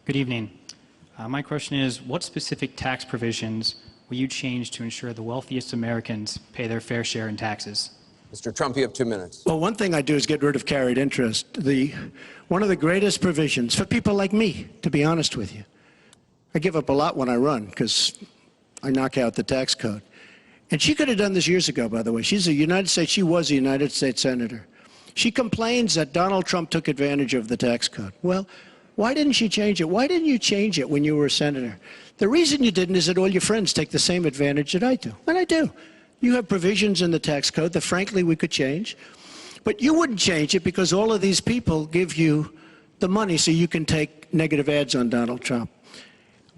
Good evening. My question is, what specific tax provisions will you change to ensure the wealthiest Americans pay their fair share in taxes? Mr. Trump, you have 2 minutes. Well, one thing I do is get rid of carried interest. One of the greatest provisions for people like me, to be honest with you. I give up a lot when I run because I knock out the tax code. And she could have done this years ago, by the way. She was a United States Senator. She complains that Donald Trump took advantage of the tax code. Well, why didn't she change it? Why didn't you change it when you were a senator? The reason you didn't is that all your friends take the same advantage that I do. And I do. You have provisions in the tax code that, frankly, we could change. But you wouldn't change it because all of these people give you the money so you can take negative ads on Donald Trump.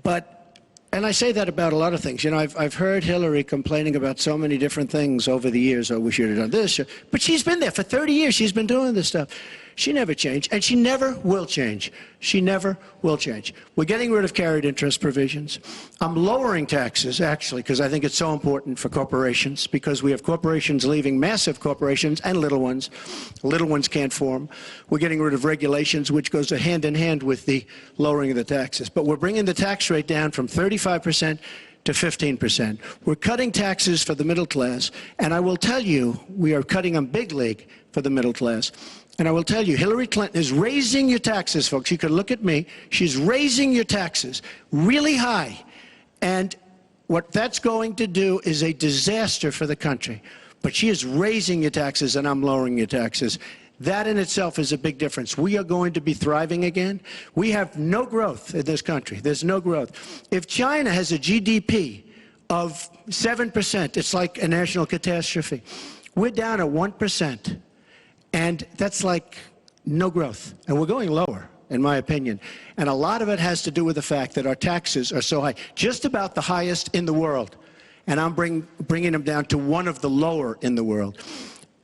And I say that about a lot of things. You know, I've heard Hillary complaining about so many different things over the years. Oh, we should have done this. But she's been there for 30 years. She's been doing this stuff. She never changed, and she never will change. She never will change. We're getting rid of carried interest provisions. I'm lowering taxes, actually, because I think it's so important for corporations, because we have corporations leaving, massive corporations and little ones. Little ones can't form. We're getting rid of regulations, which goes hand in hand with the lowering of the taxes. But we're bringing the tax rate down from 35% to 15%. We're cutting taxes for the middle class, and I will tell you, we are cutting them big league for the middle class. And I will tell you, Hillary Clinton is raising your taxes, folks. You can look at me. She's raising your taxes really high. And what that's going to do is a disaster for the country. But she is raising your taxes, and I'm lowering your taxes. That in itself is a big difference. We are going to be thriving again. We have no growth in this country. There's no growth. If China has a GDP of 7%, it's like a national catastrophe. We're down at 1%. And that's like no growth. And we're going lower, in my opinion. And a lot of it has to do with the fact that our taxes are so high, just about the highest in the world. And I'm bringing them down to one of the lower in the world.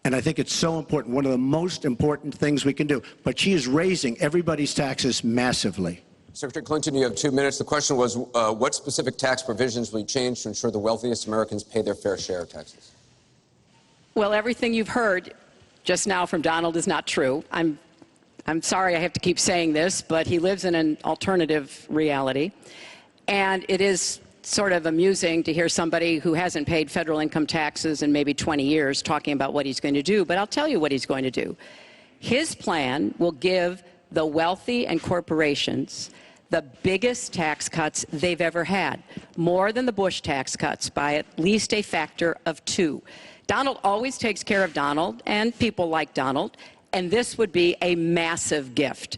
And I think it's so important, one of the most important things we can do. But she is raising everybody's taxes massively. Secretary Clinton, you have 2 minutes. The question was, what specific tax provisions will you change to ensure the wealthiest Americans pay their fair share of taxes? Well, everything you've heard just now from Donald is not true. I'm sorry I have to keep saying this, but he lives in an alternative reality. And it is sort of amusing to hear somebody who hasn't paid federal income taxes in maybe 20 years talking about what he's going to do. But I'll tell you what he's going to do. His plan will give the wealthy and corporations the biggest tax cuts they've ever had, more than the Bush tax cuts by at least a factor of 2. Donald always takes care of Donald and people like Donald, and this would be a massive gift.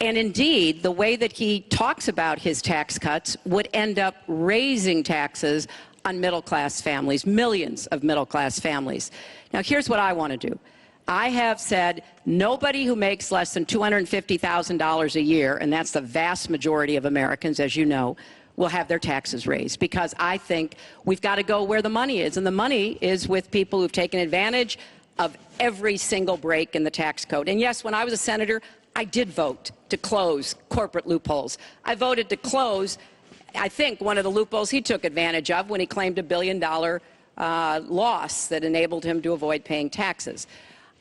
And indeed, the way that he talks about his tax cuts would end up raising taxes on middle-class families, millions of middle-class families. Now, here's what I want to do. I have said nobody who makes less than $250,000 a year, and that's the vast majority of Americans, as you know, will have their taxes raised, because I think we've got to go where the money is, and the money is with people who've taken advantage of every single break in the tax code. And yes, when I was a senator, I did vote to close corporate loopholes. I voted to close, I think, one of the loopholes he took advantage of when he claimed $1 billion loss that enabled him to avoid paying taxes.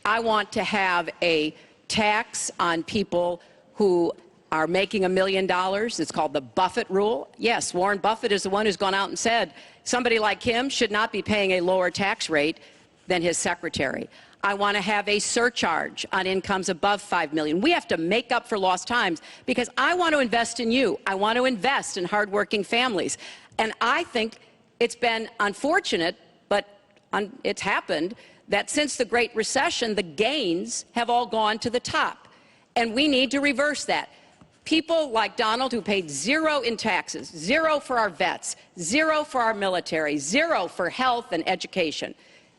I want to have a tax on people who are making $1 million. It's called the Buffett rule. Yes, Warren Buffett is the one who's gone out and said somebody like him should not be paying a lower tax rate than his secretary. I want to have a surcharge on incomes above $5 million. We have to make up for lost times, because I want to invest in you. I want to invest in hardworking families. And I think it's been unfortunate, but it's happened, that since the Great Recession, the gains have all gone to the top. And we need to reverse that. People like Donald, who paid 0 in taxes, 0 for our vets, 0 for our military, 0 for health and education.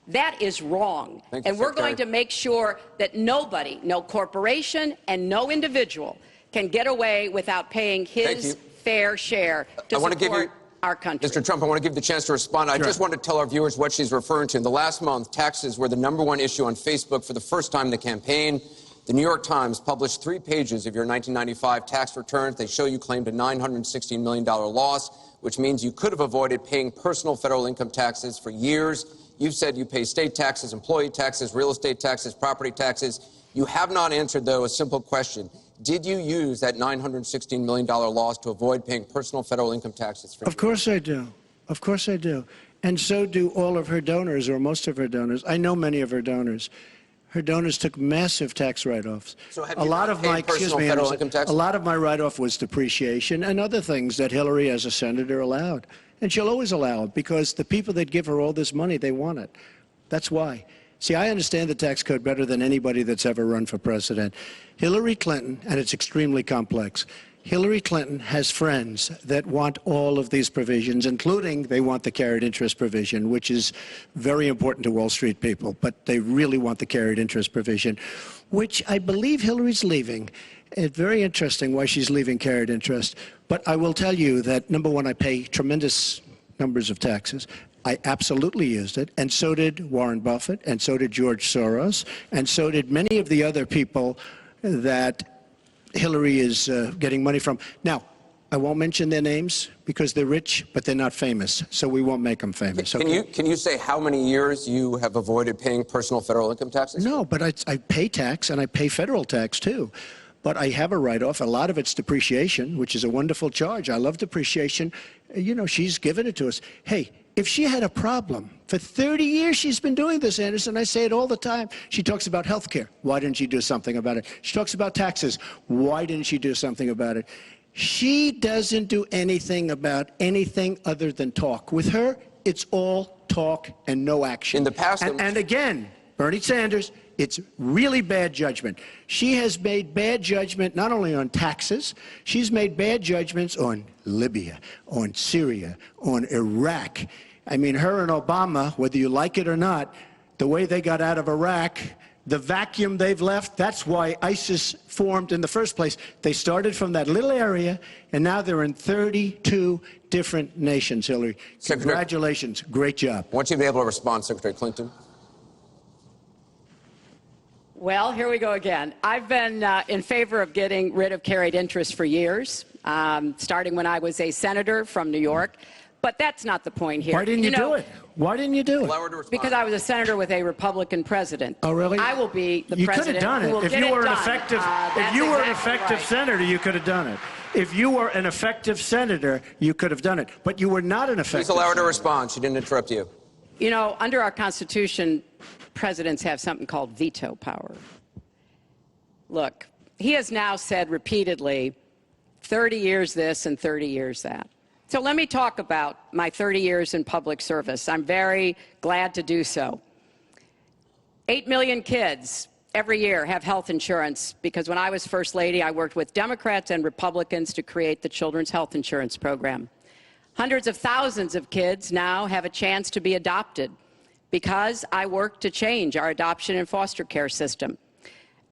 That is wrong. And we're going to make sure that nobody, no corporation and no individual, can get away without paying his fair share to support our country. Mr. Trump, I want to give you the chance to respond. I just want to tell our viewers what she's referring to. In the last month, taxes were the #1 issue on Facebook for the first time in the campaign. The New York Times published 3 pages of your 1995 tax returns. They show you claimed a $916 million loss, which means you could have avoided paying personal federal income taxes for years. You've said you pay state taxes, employee taxes, real estate taxes, property taxes. You have not answered, though, a simple question. did you use that $916 million loss to avoid paying personal federal income taxes? Of course I do. Of course I do. And so do all of her donors, or most of her donors. I know many of her donors. Her donors took massive tax write-offs. So have you not paid personal federal income tax? A lot of my write-off was depreciation and other things that Hillary, as a senator, allowed. And she'll always allow it because the people that give her all this money, they want it. That's why. See, I understand the tax code better than anybody that's ever run for president. Hillary Clinton, and it's extremely complex, Hillary Clinton has friends that want all of these provisions, including they want the carried interest provision, which is very important to Wall Street people, but they really want the carried interest provision, which I believe Hillary's leaving. It's very interesting why she's leaving carried interest. But I will tell you that, number one, I pay tremendous numbers of taxes. I absolutely used it, and so did Warren Buffett, and so did George Soros, and so did many of the other people that Hillary is getting money from. Now, I won't mention their names because they're rich, but they're not famous, so we won't make them famous. Can you say how many years you have avoided paying personal federal income taxes? No, but I pay tax, and I pay federal tax, too. But I have a write-off. A lot of it's depreciation, which is a wonderful charge. I love depreciation. You know, she's given it to us. Hey, if she had a problem, for 30 years she's been doing this, Anderson. I say it all the time. She talks about health care. Why didn't she do something about it? She talks about taxes. Why didn't she do something about it? She doesn't do anything about anything other than talk. With her, it's all talk and no action. In the past, and again, Bernie Sanders, it's really bad judgment. She has made bad judgment not only on taxes, she's made bad judgments on Libya, on Syria, on Iraq. I mean, her and Obama, whether you like it or not, the way they got out of Iraq, the vacuum they've left, that's why ISIS formed in the first place. They started from that little area, and now they're in 32 different nations, Hillary. Congratulations. Great job. I want you to be able to respond, Secretary Clinton. Well, here we go again. I've been in favor of getting rid of carried interest for years, starting when I was a senator from New York. But that's not the point here. Why didn't you do it? Why didn't you do it? Allow her to respond. Because I was a senator with a Republican president. Oh, really? I will be the you president could have done who it. will If get you were it an done. effective, That's if you were an exactly effective right. senator, you could have done it. If you were an effective senator, you could have done it. But you were not an effective Please allow her to senator. respond. She didn't interrupt you. You know, under our Constitution, presidents have something called veto power. Look, he has now said repeatedly, 30 years this and 30 years that. So let me talk about my 30 years in public service. I'm very glad to do so. 8 million kids every year have health insurance because when I was First Lady, I worked with Democrats and Republicans to create the Children's Health Insurance Program. Hundreds of thousands of kids now have a chance to be adopted because I worked to change our adoption and foster care system.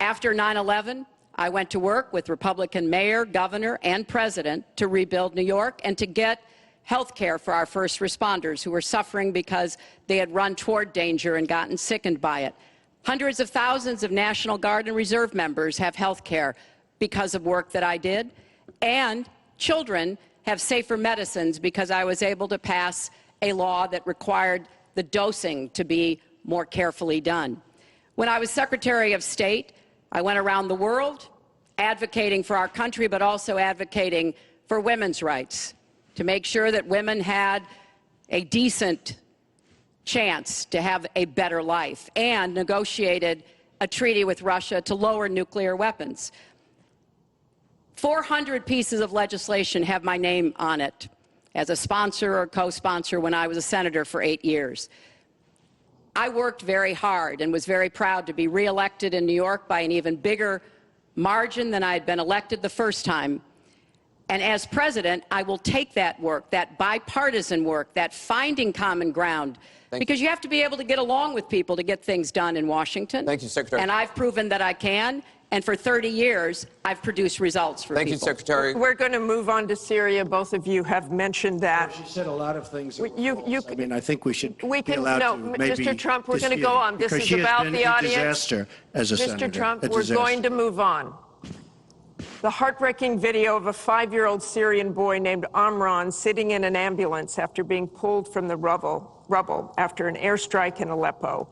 After 9/11, I went to work with Republican mayor, governor, and president to rebuild New York and to get health care for our first responders who were suffering because they had run toward danger and gotten sickened by it. Hundreds of thousands of National Guard and Reserve members have health care because of work that I did. And children have safer medicines because I was able to pass a law that required the dosing to be more carefully done. When I was Secretary of State, I went around the world advocating for our country, but also advocating for women's rights, to make sure that women had a decent chance to have a better life, and negotiated a treaty with Russia to lower nuclear weapons. 400 pieces of legislation have my name on it as a sponsor or co-sponsor when I was a senator for 8 years. I worked very hard and was very proud to be reelected in New York by an even bigger margin than I had been elected the first time. And as president, I will take that work, that bipartisan work, that finding common ground, because you have to be able to get along with people to get things done in Washington. Thank you, Secretary. And I've proven that I can. And for 30 years, I've produced results for people. Thank you, Secretary. We're going to move on to Syria. Both of you have mentioned that. She said a lot of things. That You- were false. you- I mean, I think we should We be can- allowed no, to maybe Mr. Trump, we're gonna dispute go it, on. This because is she has about been the a audience. disaster as a senator. Mr. Trump, A we're disaster. going to move on. The heartbreaking video of a 5-year-old Syrian boy named Amran sitting in an ambulance after being pulled from the rubble after an airstrike in Aleppo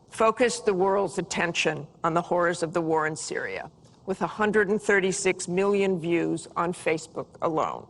focused the world's attention on the horrors of the war in Syria. with 136 million views on Facebook alone.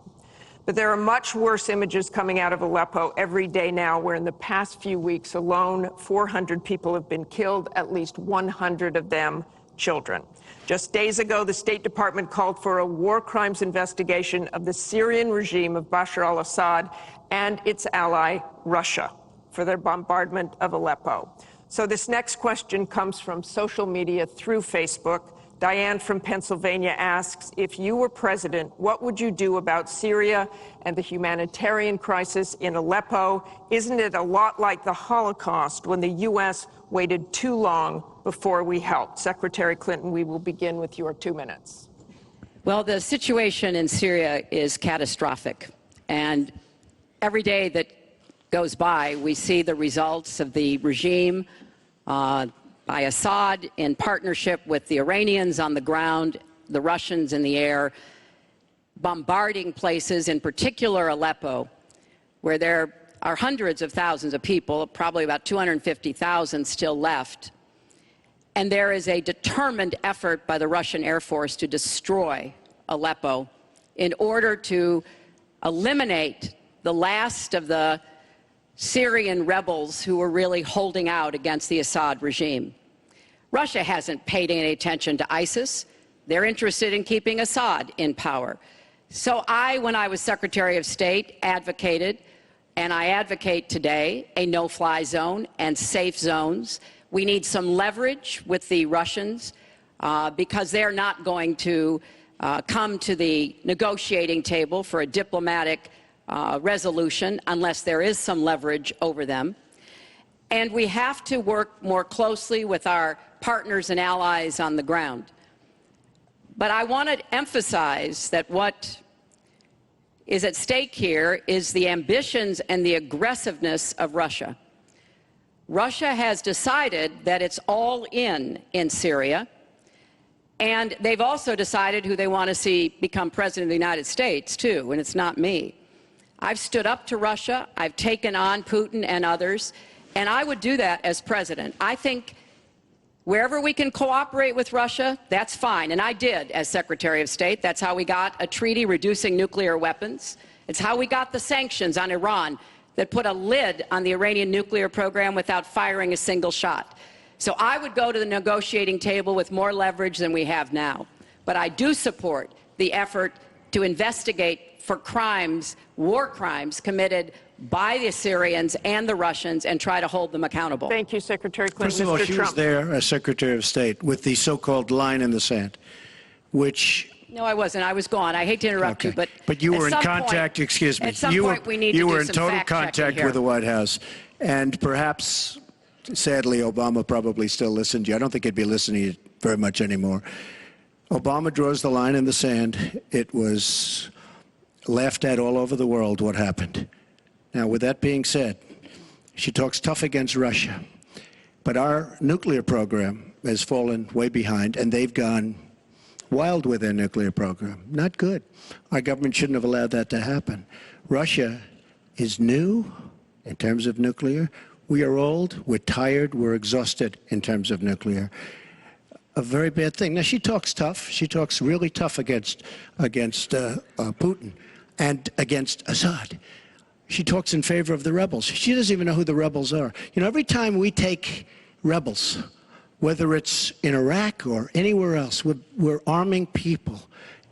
But there are much worse images coming out of Aleppo every day now, where in the past few weeks alone, 400 people have been killed, at least 100 of them children. Just days ago, the State Department called for a war crimes investigation of the Syrian regime of Bashar al-Assad and its ally, Russia, for their bombardment of Aleppo. So this next question comes from social media through Facebook. Diane from Pennsylvania asks, if you were president, what would you do about Syria and the humanitarian crisis in Aleppo? Isn't it a lot like the Holocaust when the U.S. waited too long before we helped? Secretary Clinton, we will begin with your 2 minutes. Well, the situation in Syria is catastrophic. And every day that goes by, we see the results of the regime by Assad in partnership with the Iranians on the ground, the Russians in the air, bombarding places, in particular Aleppo, where there are hundreds of thousands of people, probably about 250,000 still left. And there is a determined effort by the Russian Air Force to destroy Aleppo in order to eliminate the last of the Syrian rebels who were really holding out against the Assad regime. Russia hasn't paid any attention to ISIS. They're interested in keeping Assad in power. So when I was Secretary of State, advocated, and I advocate today, a no-fly zone and safe zones. We need some leverage with the Russians because they're not going to come to the negotiating table for a diplomatic resolution unless there is some leverage over them. And we have to work more closely with our partners and allies on the ground. But I want to emphasize that what is at stake here is the ambitions and the aggressiveness of Russia. Russia has decided that it's all in Syria, and they've also decided who they want to see become president of the United States, too, and it's not me. I've stood up to Russia. I've taken on Putin and others, and I would do that as president. I think wherever we can cooperate with Russia, that's fine, and I did as Secretary of State. That's how we got a treaty reducing nuclear weapons. It's how we got the sanctions on Iran that put a lid on the Iranian nuclear program without firing a single shot. So I would go to the negotiating table with more leverage than we have now. But I do support the effort to investigate for crimes, war crimes, committed by the Syrians and the Russians and try to hold them accountable. Thank you, Secretary Clinton. First of all, Mr. she Trump. was there as Secretary of State with the so-called line in the sand, which... No, I wasn't. I was gone. I hate to interrupt you, but you were in contact, excuse me. At some point, we need to do You were in some total fact-checking contact here. with the White House. And perhaps, sadly, Obama probably still listened to you. I don't think he'd be listening very much anymore. Obama draws the line in the sand. It was laughed at all over the world what happened. Now, with that being said, she talks tough against Russia. But our nuclear program has fallen way behind, and they've gone wild with their nuclear program. Not good. Our government shouldn't have allowed that to happen. Russia is new in terms of nuclear. We are old, we're tired, we're exhausted in terms of nuclear. A very bad thing. Now, she talks tough. She talks really tough against Putin and against Assad. She talks in favor of the rebels. She doesn't even know who the rebels are. You know, every time we take rebels, whether it's in Iraq or anywhere else, we're arming people.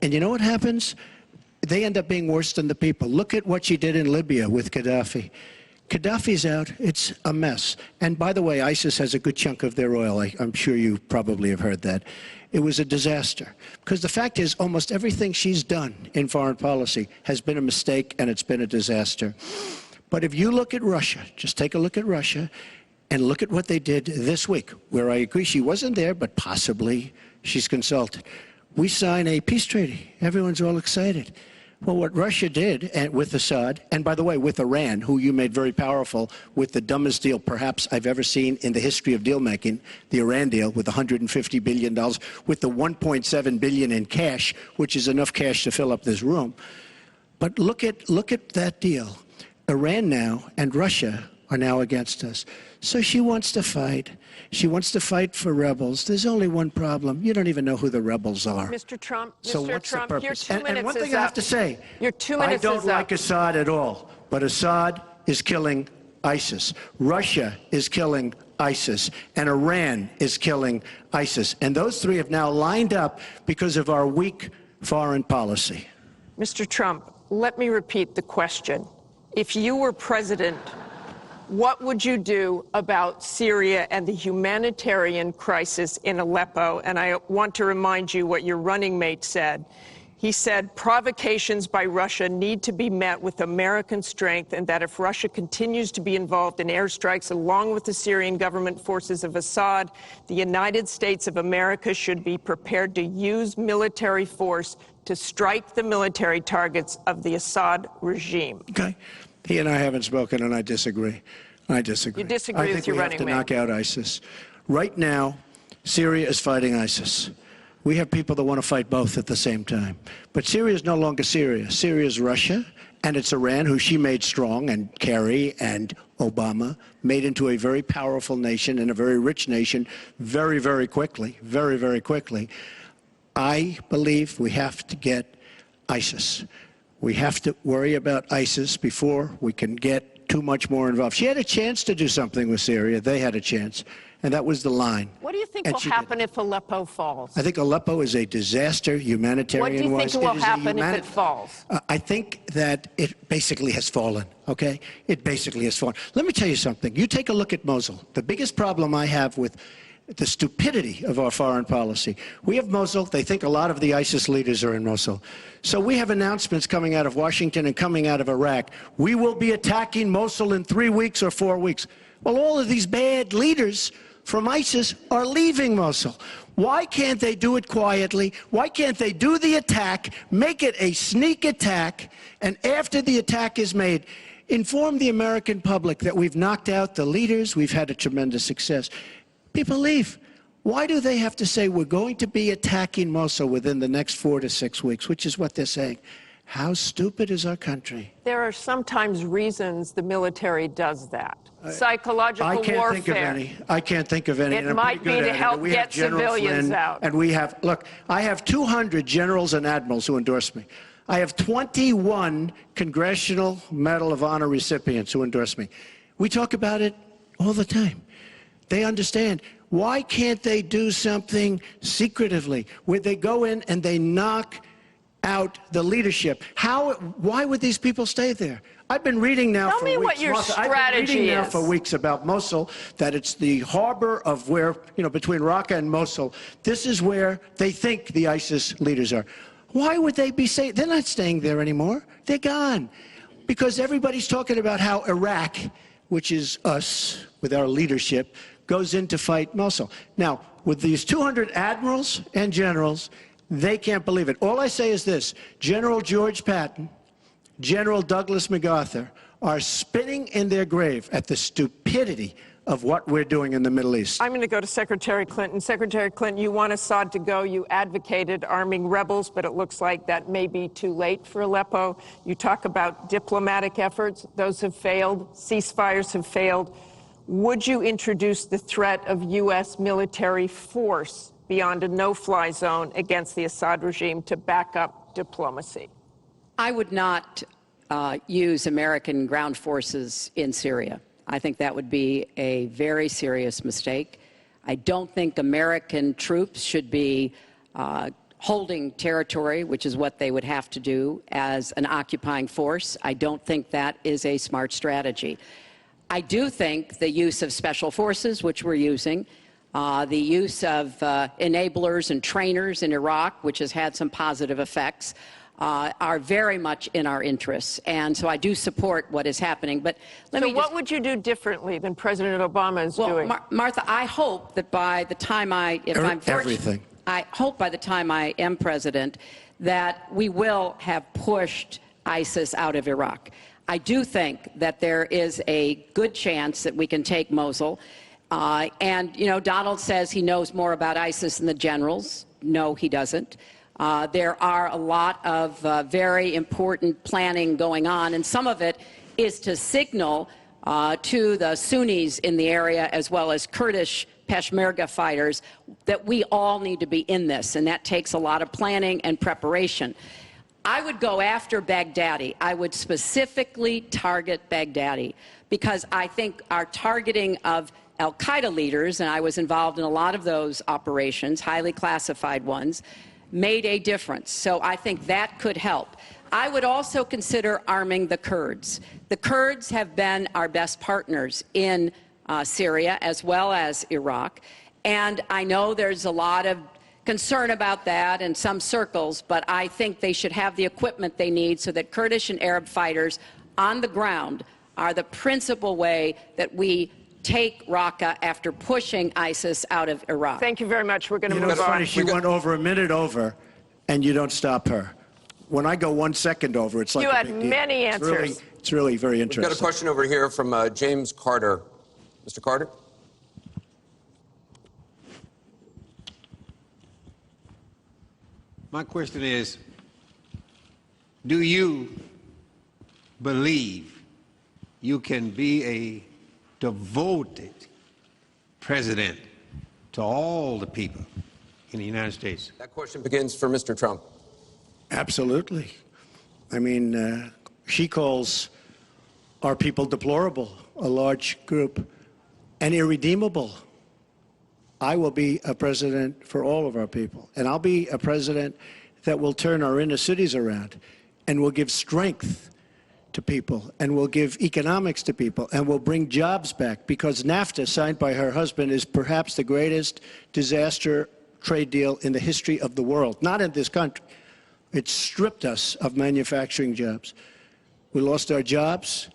And you know what happens? They end up being worse than the people. Look at what she did in Libya with Gaddafi. Gaddafi's out. It's a mess. And by the way, ISIS has a good chunk of their oil. I'm sure you probably have heard that. It was a disaster. Because the fact is, almost everything she's done in foreign policy has been a mistake, and it's been a disaster. But if you look at Russia, just take a look at Russia, and look at what they did this week, where I agree she wasn't there, but possibly she's consulted. We sign a peace treaty. Everyone's all excited. Well, what Russia did with Assad, and by the way, with Iran, who you made very powerful with the dumbest deal perhaps I've ever seen in the history of deal-making, the Iran deal with $150 billion, with the $1.7 billion in cash, which is enough cash to fill up this room. But look at that deal. Iran now and Russia are now against us. So she wants to fight. She wants to fight for rebels. There's only one problem. You don't even know who the rebels are. Mr. Trump, So Mr. what's Trump, the your purpose? 2 minutes And one thing is I have up. to say, Your 2 minutes I don't is like up. Assad at all, but Assad is killing ISIS. Russia is killing ISIS, and Iran is killing ISIS. And those three have now lined up because of our weak foreign policy. Mr. Trump, let me repeat the question. If you were president, what would you do about Syria and the humanitarian crisis in Aleppo? And I want to remind you what your running mate said. He said provocations by Russia need to be met with American strength, and that if Russia continues to be involved in airstrikes along with the Syrian government forces of Assad, the United States of America should be prepared to use military force to strike the military targets of the Assad regime. Okay? He and I haven't spoken, and I disagree. I disagree. You disagree with your running I think we have mate. to knock out ISIS. Right now, Syria is fighting ISIS. We have people that want to fight both at the same time. But Syria is no longer Syria. Syria is Russia, and it's Iran, who she made strong, and Kerry and Obama made into a very powerful nation and a very rich nation very, very quickly, very, very quickly. I believe we have to get ISIS. We have to worry about ISIS before we can get too much more involved. She had a chance to do something with Syria. They had a chance, and that was the line. What do you think And will she happen if Aleppo falls? I think Aleppo is a disaster humanitarian-wise. What do you think will happen if it falls? I think that it basically has fallen, okay? It basically has fallen. Let me tell you something. You take a look at Mosul. The biggest problem I have with the stupidity of our foreign policy. We have Mosul. They think a lot of the ISIS leaders are in Mosul. So we have announcements coming out of Washington and coming out of Iraq. We will be attacking Mosul in 3 weeks or 4 weeks. Well, all of these bad leaders from ISIS are leaving Mosul. Why can't they do it quietly? Why can't they do the attack, make it a sneak attack, and after the attack is made, inform the American public that we've knocked out the leaders, we've had a tremendous success. People leave. Why do they have to say we're going to be attacking Mosul within the next 4 to 6 weeks, which is what they're saying? How stupid is our country? There are sometimes reasons the military does that. Psychological I can't warfare. think of any. I can't think of any. It and I'm might pretty be good to at it. help We have get General civilians Flynn, out. And we have, look, I have 200 generals and admirals who endorse me. I have 21 Congressional Medal of Honor recipients who endorse me. We talk about it all the time. They understand. Why can't they do something secretively where they go in and they knock out the leadership? Why would these people stay there? I've been reading now Tell for me weeks. what your Martha, I've been strategy reading now is. for weeks about Mosul, that it's the harbor of where, between Raqqa and Mosul. This is where they think the ISIS leaders are. Why would they be saying? They're not staying there anymore. They're gone. Because everybody's talking about how Iraq, which is us with our leadership, goes in to fight Mosul. Now, with these 200 admirals and generals, they can't believe it. All I say is this: General George Patton, General Douglas MacArthur are spinning in their grave at the stupidity of what we're doing in the Middle East. I'm going to go to Secretary Clinton. Secretary Clinton, you want Assad to go. You advocated arming rebels, but it looks like that may be too late for Aleppo. You talk about diplomatic efforts. Those have failed. Ceasefires have failed. Would you introduce the threat of U.S. military force beyond a no-fly zone against the Assad regime to back up diplomacy? I would not use American ground forces in Syria. I think that would be a very serious mistake. I don't think American troops should be holding territory, which is what they would have to do as an occupying force. I don't think that is a smart strategy. I do think the use of special forces, which we're using, the use of enablers and trainers in Iraq, which has had some positive effects, are very much in our interests. And so I do support what is happening. But what would you do differently than President Obama is doing? Martha, I hope that by the time Everything. I hope by the time I am president that we will have pushed ISIS out of Iraq. I do think that there is a good chance that we can take Mosul. Donald says he knows more about ISIS than the generals. No, he doesn't. There are a lot of very important planning going on, and some of it is to signal to the Sunnis in the area, as well as Kurdish Peshmerga fighters, that we all need to be in this, and that takes a lot of planning and preparation. I would go after Baghdadi. I would specifically target Baghdadi, because I think our targeting of al-Qaeda leaders, and I was involved in a lot of those operations, highly classified ones, made a difference. So I think that could help. I would also consider arming the Kurds. The Kurds have been our best partners in Syria as well as Iraq, and I know there's a lot of concern about that in some circles, but I think they should have the equipment they need so that Kurdish and Arab fighters on the ground are the principal way that we take Raqqa after pushing ISIS out of Iraq. Thank you very much. We're going to move It's on. funny, she went over a minute over, and you don't stop her. When I go 1 second over, it's like You a had big deal. many answers. It's really very We've got a interesting. question over here from James Carter. Mr. Carter? My question is, do you believe you can be a devoted president to all the people in the United States? That question begins for Mr. Trump. Absolutely. I mean, she calls our people deplorable, a large group, and irredeemable. I will be a president for all of our people, and I'll be a president that will turn our inner cities around and will give strength to people and will give economics to people and will bring jobs back, because NAFTA, signed by her husband, is perhaps the greatest disaster trade deal in the history of the world, not in this country. It stripped us of manufacturing jobs. We lost our jobs.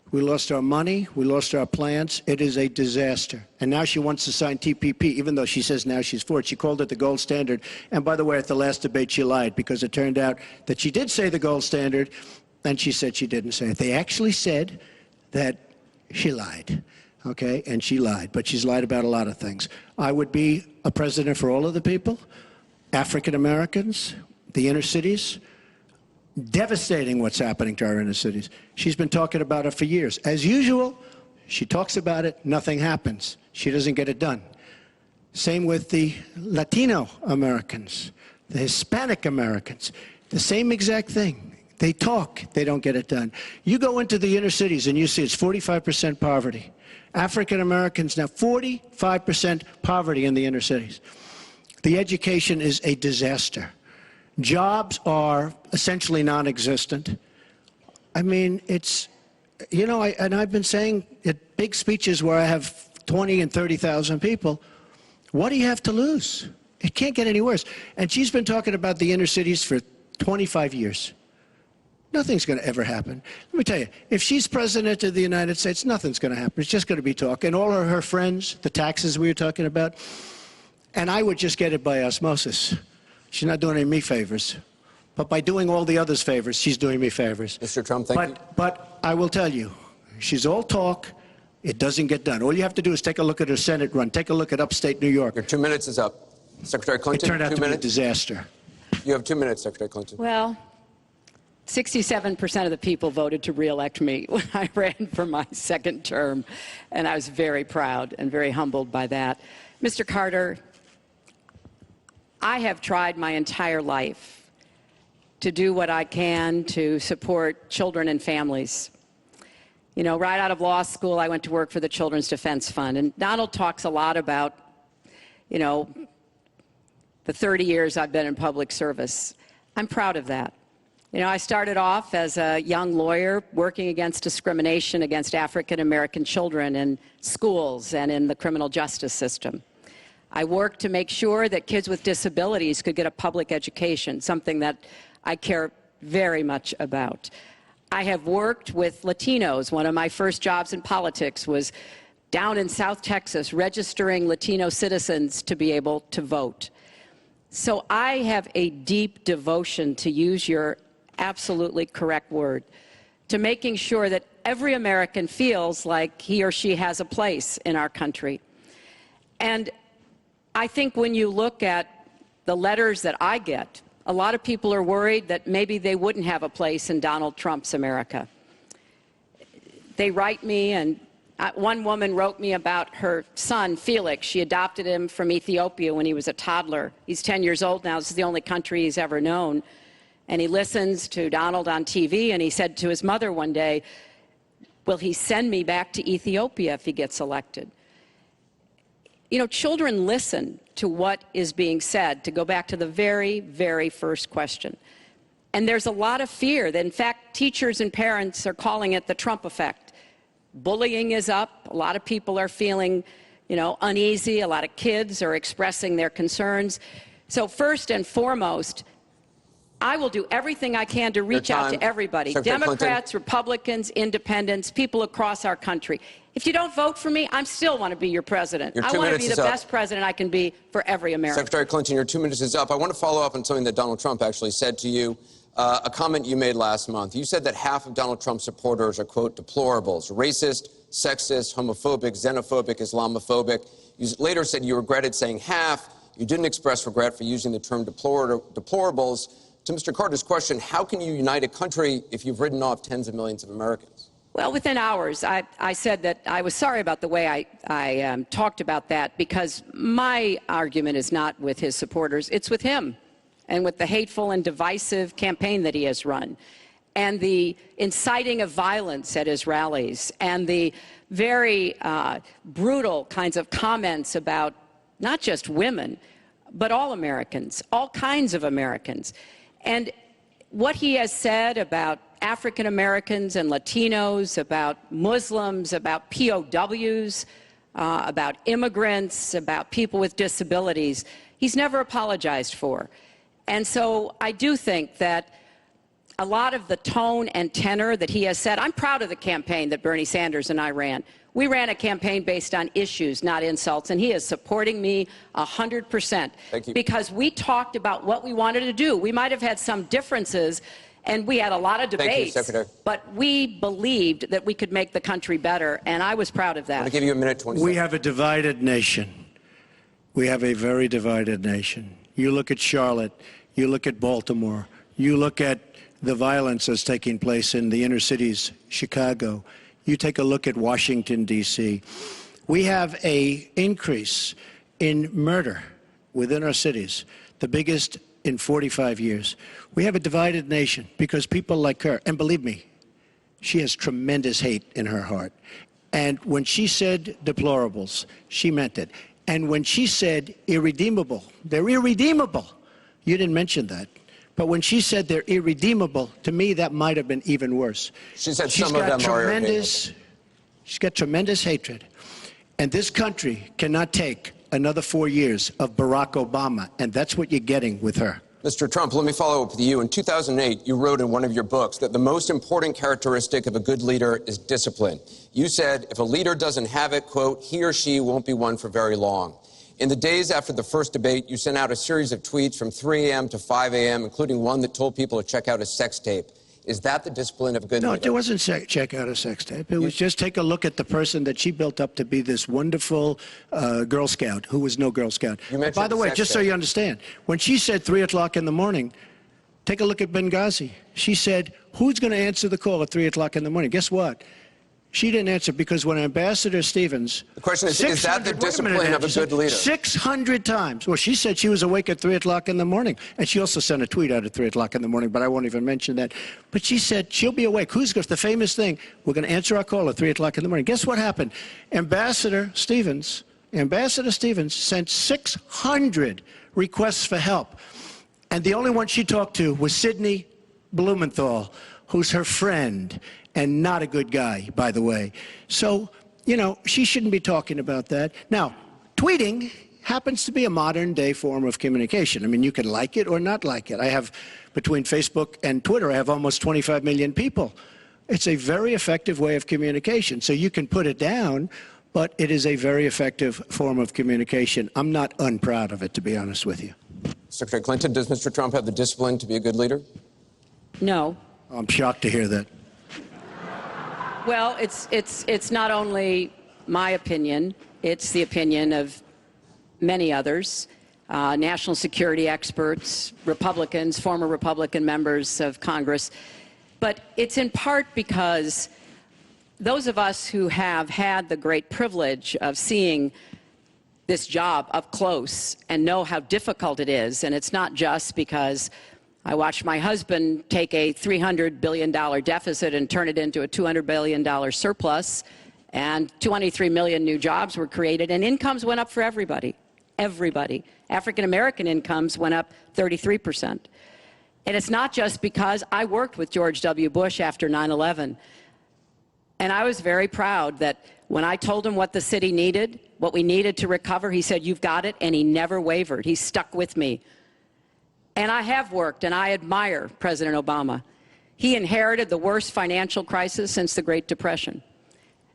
We lost our money. We lost our plants. It is a disaster. And now she wants to sign TPP, even though she says now she's for it. She called it the gold standard. And by the way, at the last debate, she lied, because it turned out that she did say the gold standard, and she said she didn't say it. They actually said that she lied, okay? And she lied, but she's lied about a lot of things. I would be a president for all of the people, African Americans, the inner cities. Devastating what's happening to our inner cities. She's been talking about it for years. As usual, she talks about it, nothing happens. She doesn't get it done. Same with the Latino Americans, the Hispanic Americans, the same exact thing. They talk, they don't get it done. You go into the inner cities and you see it's 45% poverty. African Americans now, 45% poverty in the inner cities. The education is a disaster. Jobs are essentially non-existent. I mean, it's, you know, and I've been saying at big speeches where I have 20 and 30,000 people, what do you have to lose? It can't get any worse. And she's been talking about the inner cities for 25 years. Nothing's going to ever happen. Let me tell you, if she's president of the United States, nothing's going to happen. It's just going to be talk. And all of her friends, the taxes we were talking about, and I would just get it by osmosis. She's not doing any me favors. But by doing all the others favors, she's doing me favors. Mr. Trump, thank you. But I will tell you, she's all talk. It doesn't get done. All you have to do is take a look at her Senate run. Take a look at upstate New York. Your 2 minutes is up. Secretary It Clinton, turned out 2 to be a minutes. disaster. You have 2 minutes, Secretary Clinton. Well, 67% of the people voted to re-elect me when I ran for my second term, and I was very proud and very humbled by that. Mr. Carter, I have tried my entire life to do what I can to support children and families. You know, right out of law school, I went to work for the Children's Defense Fund, and Donald talks a lot about, you know, the 30 years I've been in public service. I'm proud of that. You know, I started off as a young lawyer working against discrimination against African American children in schools and in the criminal justice system. I worked to make sure that kids with disabilities could get a public education, something that I care very much about. I have worked with Latinos. One of my first jobs in politics was down in South Texas, registering Latino citizens to be able to vote. So I have a deep devotion, to use your absolutely correct word, to making sure that every American feels like he or she has a place in our country. And I think when you look at the letters that I get, a lot of people are worried that maybe they wouldn't have a place in Donald Trump's America. they write me, and one woman wrote me about her son, Felix. She adopted him from Ethiopia when he was a toddler. He's 10 years old now. This is the only country he's ever known. And he listens to Donald on TV, and he said to his mother one day, will he send me back to Ethiopia if he gets elected? You know, children listen to what is being said, to go back to the very, very first question. And there's a lot of fear that, in fact, teachers and parents are calling it the Trump effect. Bullying is up. A lot of people are feeling, uneasy. A lot of kids are expressing their concerns. So first and foremost, I will do everything I can to reach out to everybody, Democrats, Republicans, independents, people across our country. If you don't vote for me, I still want to be your president. I want to be the best president I can be for every American. Secretary Clinton, your 2 minutes is up. I want to follow up on something that Donald Trump actually said to you. A comment you made last month. You said that half of Donald Trump's supporters are, quote, deplorables, racist, sexist, homophobic, xenophobic, Islamophobic. You later said you regretted saying half. You didn't express regret for using the term deplorables. To Mr. Carter's question, how can you unite a country if you've written off tens of millions of Americans? Well, within hours, I said that I was sorry about the way I talked about that, because my argument is not with his supporters. It's with him and with the hateful and divisive campaign that he has run, and the inciting of violence at his rallies, and the very brutal kinds of comments about not just women, but all Americans, all kinds of Americans. And what he has said about African Americans and Latinos, about Muslims, about POWs, about immigrants, about people with disabilities, he's never apologized for. And so I do think that a lot of the tone and tenor that he has said, I'm proud of the campaign that Bernie Sanders and I ran. We ran a campaign based on issues, not insults, and he is supporting me 100%. Thank you. Because we talked about what we wanted to do. We might have had some differences, and we had a lot of debates. Thank you, Secretary. But we believed that we could make the country better, and I was proud of that. I'm going to give you a minute, 20 seconds. We have a divided nation. We have a very divided nation. You look at Charlotte, you look at Baltimore, you look at the violence that's taking place in the inner cities, Chicago. You take a look at Washington, D.C. We have an increase in murder within our cities, the biggest in 45 years. We have a divided nation because people like her, and believe me, she has tremendous hate in her heart. And when she said deplorables, she meant it. And when she said irredeemable, they're irredeemable. You didn't mention that. But when she said they're irredeemable, to me, that might have been even worse. She said some of them are irredeemable. She's got tremendous hatred. And this country cannot take another 4 years of Barack Obama, and that's what you're getting with her. Mr. Trump, let me follow up with you. In 2008, you wrote in one of your books that the most important characteristic of a good leader is discipline. You said if a leader doesn't have it, quote, he or she won't be one for very long. In the days after the first debate, you sent out a series of tweets from 3 a.m. to 5 a.m., including one that told people to check out a sex tape. Is that the discipline of a good leader? No, it wasn't check out a sex tape. It was just take a look at the person that she built up to be this wonderful Girl Scout, who was no Girl Scout. By the way, just so you understand, when she said 3 o'clock in the morning, take a look at Benghazi. She said, who's going to answer the call at 3 o'clock in the morning? Guess what? She didn't answer because when Ambassador Stevens... The question is that the discipline of a good leader? 600 times. Well, she said she was awake at 3 o'clock in the morning. And she also sent a tweet out at 3 o'clock in the morning, but I won't even mention that. But she said she'll be awake. Who's the famous thing? We're going to answer our call at 3 o'clock in the morning. Guess what happened? Ambassador Stevens sent 600 requests for help. And the only one she talked to was Sidney Blumenthal, who's her friend. And not a good guy, by the way. So, she shouldn't be talking about that. Now, tweeting happens to be a modern-day form of communication. I mean, you can like it or not like it. I have, between Facebook and Twitter, I have almost 25 million people. It's a very effective way of communication. So you can put it down, but it is a very effective form of communication. I'm not unproud of it, to be honest with you. Secretary Clinton, does Mr. Trump have the discipline to be a good leader? No. I'm shocked to hear that. Well, it's not only my opinion, it's the opinion of many others, national security experts, Republicans, former Republican members of Congress. But it's in part because those of us who have had the great privilege of seeing this job up close and know how difficult it is, and it's not just because I watched my husband take a $300 billion deficit and turn it into a $200 billion surplus, and 23 million new jobs were created, and incomes went up for everybody. Everybody. African-American incomes went up 33%. And it's not just because I worked with George W. Bush after 9/11. And I was very proud that when I told him what the city needed, what we needed to recover, he said, "You've got it," and he never wavered. He stuck with me. And I have worked, and I admire President Obama. He inherited the worst financial crisis since the Great Depression.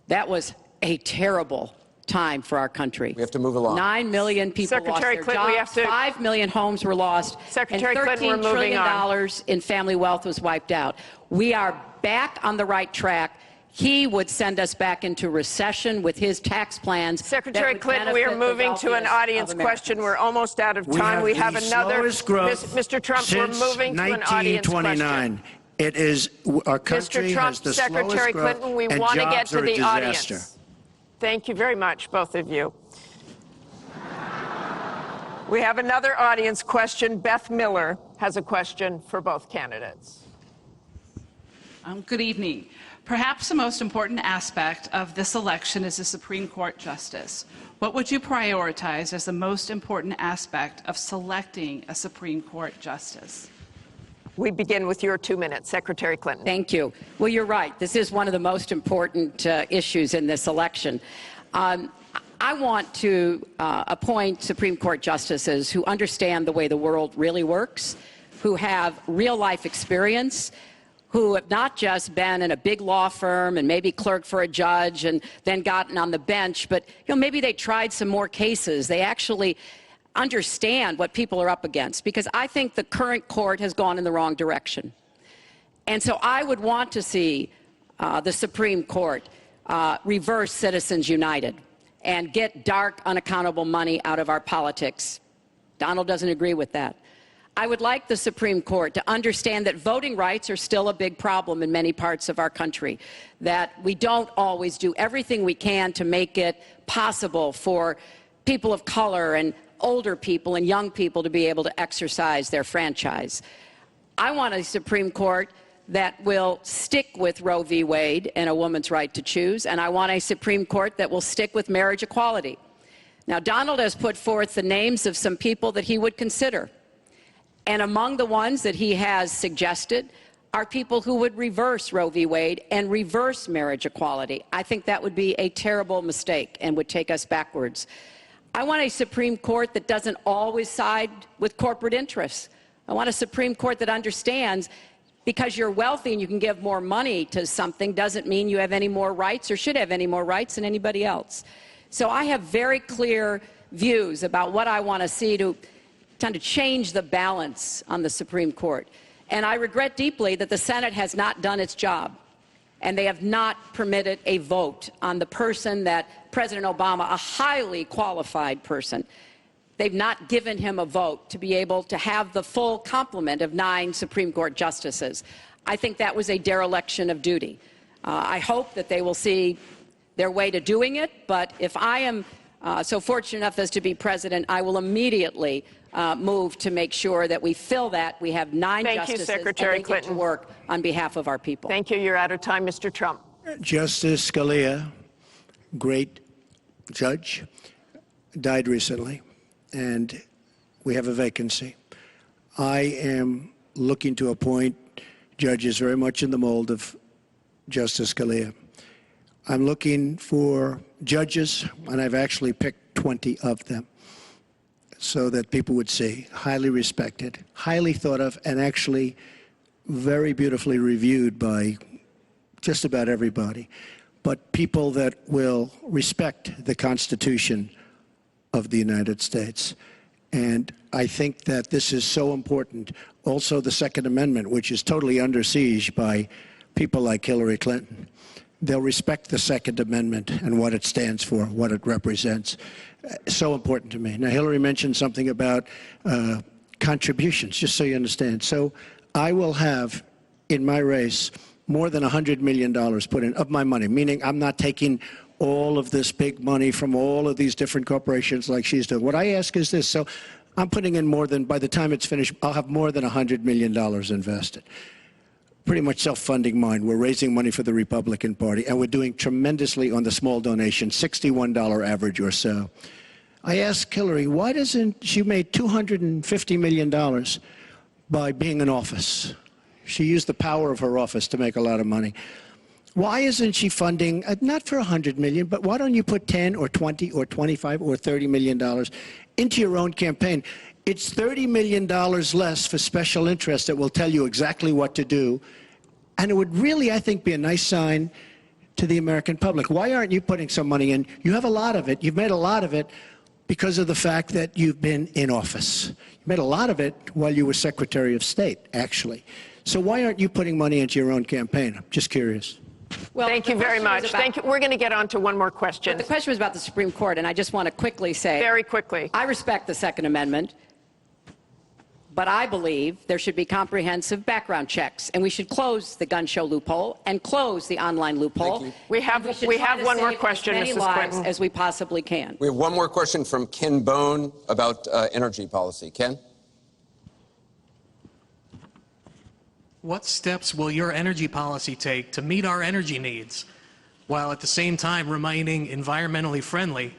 That was a terrible time for our country. We have to move along. 9 million people lost their jobs, 5 million homes were lost, Secretary and Clinton, we're $13 moving trillion in family wealth was wiped out. We are back on the right track. He would send us back into recession with his tax plans. Secretary Clinton, we are moving to an audience question. We're almost out of time. We have another. Mr. Trump, we're moving to an audience question. It is our country Mr. Trump, has the Secretary slowest growth, Clinton, we and want to get jobs to are a the disaster. audience. Thank you very much, both of you. We have another audience question. Beth Miller has a question for both candidates. Good evening. Perhaps the most important aspect of this election is the Supreme Court justice. What would you prioritize as the most important aspect of selecting a Supreme Court justice? We begin with your 2 minutes, Secretary Clinton. Thank you. Well, you're right. This is one of the most important issues in this election. I want to appoint Supreme Court justices who understand the way the world really works, who have real-life experience, who have not just been in a big law firm and maybe clerked for a judge and then gotten on the bench, but maybe they tried some more cases. They actually understand what people are up against, because I think the current court has gone in the wrong direction. And so I would want to see the Supreme Court reverse Citizens United and get dark, unaccountable money out of our politics. Donald doesn't agree with that. I would like the Supreme Court to understand that voting rights are still a big problem in many parts of our country, that we don't always do everything we can to make it possible for people of color and older people and young people to be able to exercise their franchise. I want a Supreme Court that will stick with Roe v. Wade and a woman's right to choose, and I want a Supreme Court that will stick with marriage equality. Now, Donald has put forth the names of some people that he would consider. And among the ones that he has suggested are people who would reverse Roe v. Wade and reverse marriage equality. I think that would be a terrible mistake and would take us backwards. I want a Supreme Court that doesn't always side with corporate interests. I want a Supreme Court that understands because you're wealthy and you can give more money to something doesn't mean you have any more rights or should have any more rights than anybody else. So I have very clear views about what I want to see to change the balance on the Supreme Court. And I regret deeply that the Senate has not done its job, and they have not permitted a vote on the person that President Obama, a highly qualified person, they've not given him a vote to be able to have the full complement of 9 Supreme Court justices. I think that was a dereliction of duty. I hope that they will see their way to doing it, but if I am so fortunate enough as to be president, I will immediately move to make sure that we fill that. We have 9 justices Secretary and they get to work on behalf of our people. Thank you. You're out of time, Mr. Trump. Justice Scalia, great judge, died recently, and we have a vacancy. I am looking to appoint judges very much in the mold of Justice Scalia. I'm looking for judges, and I've actually picked 20 of them, so that people would see, highly respected, highly thought of, and actually very beautifully reviewed by just about everybody, but people that will respect the Constitution of the United States. And I think that this is so important. Also, the Second Amendment, which is totally under siege by people like Hillary Clinton. They'll respect the Second Amendment and what it stands for, what it represents. So important to me. Now, Hillary mentioned something about contributions, just so you understand. So I will have in my race more than $100 million put in of my money, meaning I'm not taking all of this big money from all of these different corporations like she's doing. What I ask is this. So I'm putting in more than, by the time it's finished, I'll have more than $100 million invested. Pretty much self-funding mine. We're raising money for the Republican Party, and we're doing tremendously on the small donation, $61 average or so. I asked Hillary, why doesn't she made $250 million by being in office? She used the power of her office to make a lot of money. Why isn't she funding, not for $100 million, but why don't you put 10 or 20 or 25 or $30 million into your own campaign? It's $30 million less for special interests that will tell you exactly what to do. And it would really, I think, be a nice sign to the American public. Why aren't you putting some money in? You have a lot of it. You've made a lot of it because of the fact that you've been in office. You made a lot of it while you were Secretary of State, actually. So why aren't you putting money into your own campaign? I'm just curious. Well, thank you very much. Thank you. We're going to get on to one more question. The question was about the Supreme Court, and I just want to quickly say, very quickly, I respect the Second Amendment, but I believe there should be comprehensive background checks, and we should close the gun show loophole and close the online loophole. We have one more question, as many Mrs. lives Clinton. as we possibly can. We have one more question from Ken Bone about energy policy. Ken? What steps will your energy policy take to meet our energy needs, while at the same time remaining environmentally friendly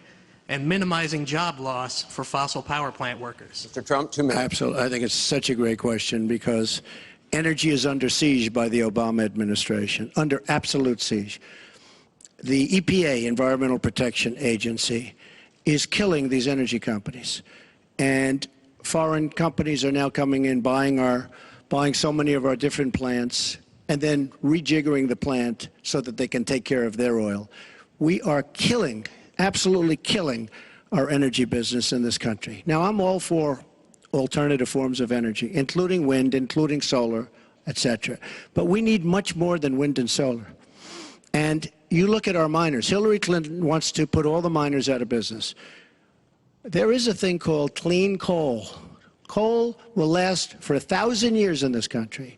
and minimizing job loss for fossil power plant workers? Mr. Trump, 2 minutes. Absolutely. I think it's such a great question because energy is under siege by the Obama administration, under absolute siege. The EPA, Environmental Protection Agency, is killing these energy companies. And foreign companies are now coming in, buying so many of our different plants and then rejiggering the plant so that they can take care of their oil. We are killing, absolutely killing our energy business in this country. Now, I'm all for alternative forms of energy, including wind, including solar, etc. But we need much more than wind and solar. And you look at our miners. Hillary Clinton wants to put all the miners out of business. There is a thing called clean coal. Coal will last for 1,000 years in this country.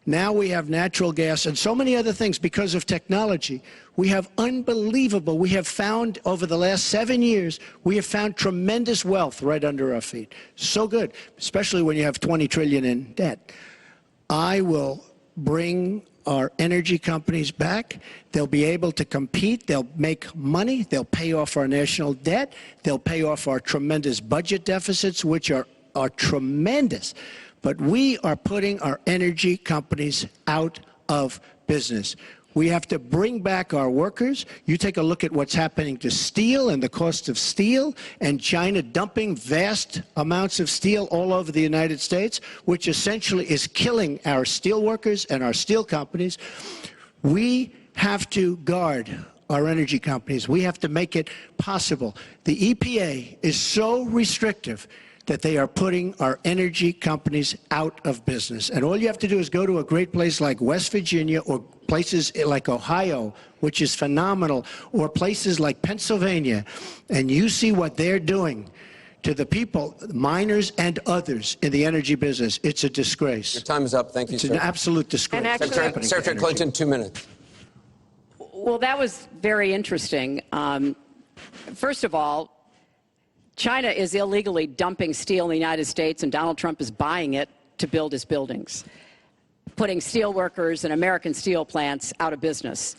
Now we have natural gas and so many other things because of technology. We have unbelievable, we have found over the last 7 years, we have found tremendous wealth right under our feet. So good, especially when you have 20 trillion in debt. I will bring our energy companies back. They'll be able to compete. They'll make money. They'll pay off our national debt. They'll pay off our tremendous budget deficits, which are tremendous. But we are putting our energy companies out of business. We have to bring back our workers. You take a look at what's happening to steel and the cost of steel, and China dumping vast amounts of steel all over the United States, which essentially is killing our steel workers and our steel companies. We have to guard our energy companies. We have to make it possible. The EPA is so restrictive that they are putting our energy companies out of business. And all you have to do is go to a great place like West Virginia or places like Ohio, which is phenomenal, or places like Pennsylvania, and you see what they're doing to the people, miners and others in the energy business. It's a disgrace. Your time is up. Thank you, sir. It's an absolute disgrace. And actually, Secretary Clinton, 2 minutes. Well, that was very interesting. First of all, China is illegally dumping steel in the United States, and Donald Trump is buying it to build his buildings, putting steel workers and American steel plants out of business.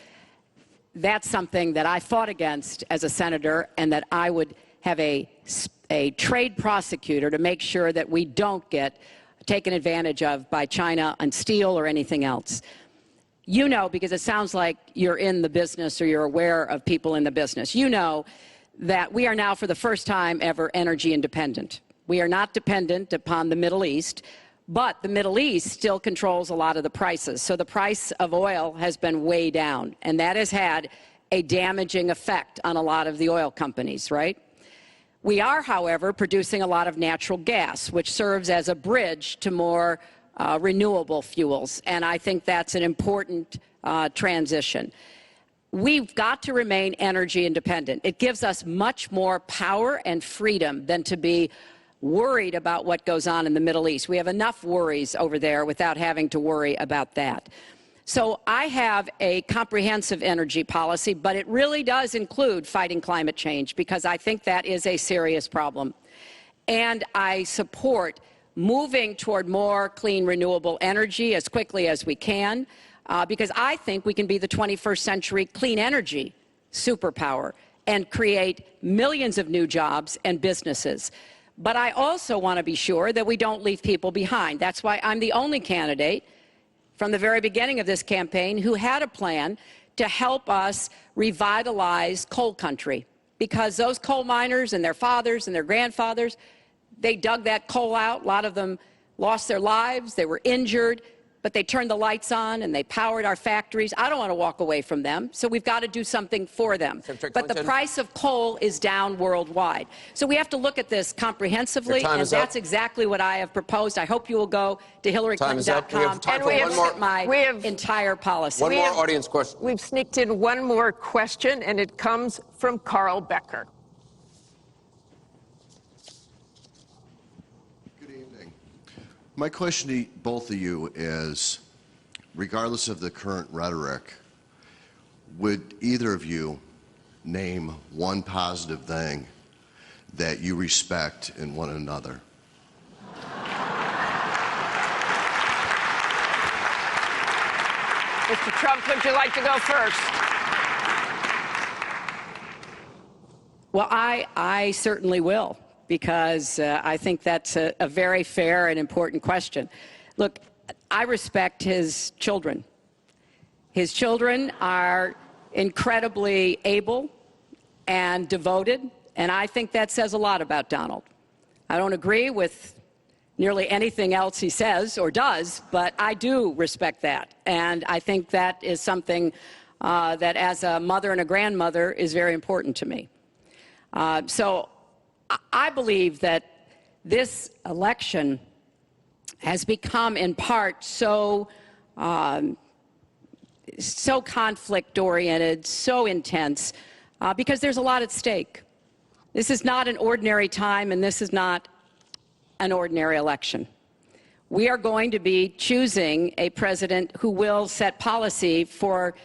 That's something that I fought against as a senator, and that I would have a trade prosecutor to make sure that we don't get taken advantage of by China on steel or anything else. You know, because it sounds like you're in the business or you're aware of people in the business. You know that we are now, for the first time ever, energy independent. We are not dependent upon the Middle East, but the Middle East still controls a lot of the prices. So the price of oil has been way down, and that has had a damaging effect on a lot of the oil companies, right? We are, however, producing a lot of natural gas, which serves as a bridge to more renewable fuels, and I think that's an important transition. We've got to remain energy independent. It gives us much more power and freedom than to be worried about what goes on in the Middle East. We have enough worries over there without having to worry about that. So I have a comprehensive energy policy, but it really does include fighting climate change because I think that is a serious problem. And I support moving toward more clean, renewable energy as quickly as we can because I think we can be the 21st century clean energy superpower and create millions of new jobs and businesses. But I also want to be sure that we don't leave people behind. That's why I'm the only candidate from the very beginning of this campaign who had a plan to help us revitalize coal country. Because those coal miners and their fathers and their grandfathers, they dug that coal out. A lot of them lost their lives. They were injured. But they turned the lights on and they powered our factories. I don't want to walk away from them, so we've got to do something for them. But the price of coal is down worldwide. So we have to look at this comprehensively, and that's exactly what I have proposed. I hope you will go to HillaryClinton.com and look at my entire policy. One more audience question. We've sneaked in one more question, and it comes from Carl Becker. My question to both of you is, regardless of the current rhetoric, would either of you name one positive thing that you respect in one another? Mr. Trump, would you like to go first? Well, I certainly will, because I think that's a very fair and important question. Look, I respect his children. His children are incredibly able and devoted, and I think that says a lot about Donald. I don't agree with nearly anything else he says or does, but I do respect that, and I think that is something that as a mother and a grandmother is very important to me. So I believe that this election has become, in part, so conflict-oriented, so intense, because there's a lot at stake. This is not an ordinary time, and this is not an ordinary election. We are going to be choosing a president who will set policy for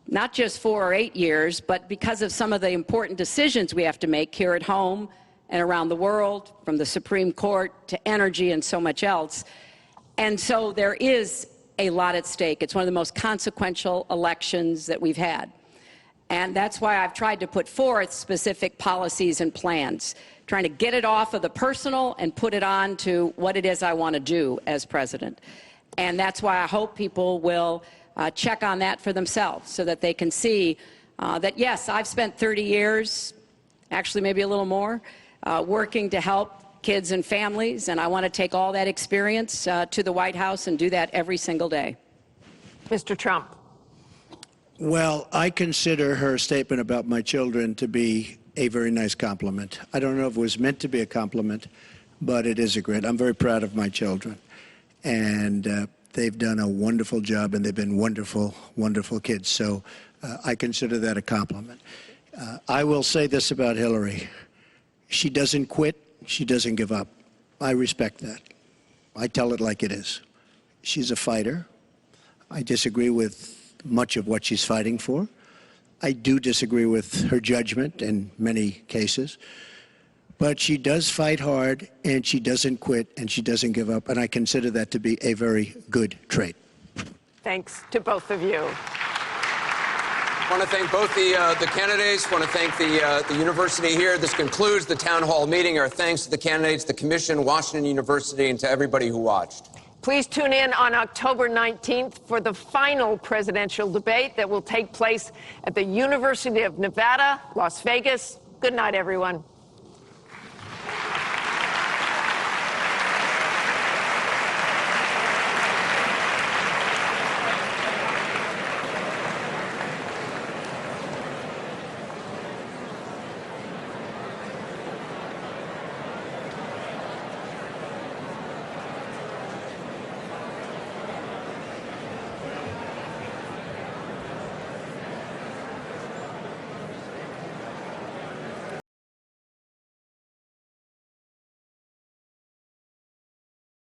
not just 4 or 8 years, but because of some of the important decisions we have to make here at home and around the world, from the Supreme Court to energy and so much else. And so there is a lot at stake. It's one of the most consequential elections that we've had. And that's why I've tried to put forth specific policies and plans, trying to get it off of the personal and put it on to what it is I want to do as president. And that's why I hope people will check on that for themselves so that they can see that, yes, I've spent 30 years, actually maybe a little more, working to help kids and families, and I want to take all that experience to the White House and do that every single day. Mr. Trump. Well, I consider her statement about my children to be a very nice compliment. I don't know if it was meant to be a compliment, but it is a great. I'm very proud of my children, and they've done a wonderful job, and they've been wonderful, wonderful kids. So I consider that a compliment. I will say this about Hillary. She doesn't quit. She doesn't give up. I respect that. I tell it like it is. She's a fighter. I disagree with much of what she's fighting for. I do disagree with her judgment in many cases. But she does fight hard, and she doesn't quit, and she doesn't give up, and I consider that to be a very good trait. Thanks to both of you. I want to thank both the candidates. I want to thank the university here. This concludes the town hall meeting. Our thanks to the candidates, the commission, Washington University, and to everybody who watched. Please tune in on October 19th for the final presidential debate that will take place at the University of Nevada, Las Vegas. Good night, everyone.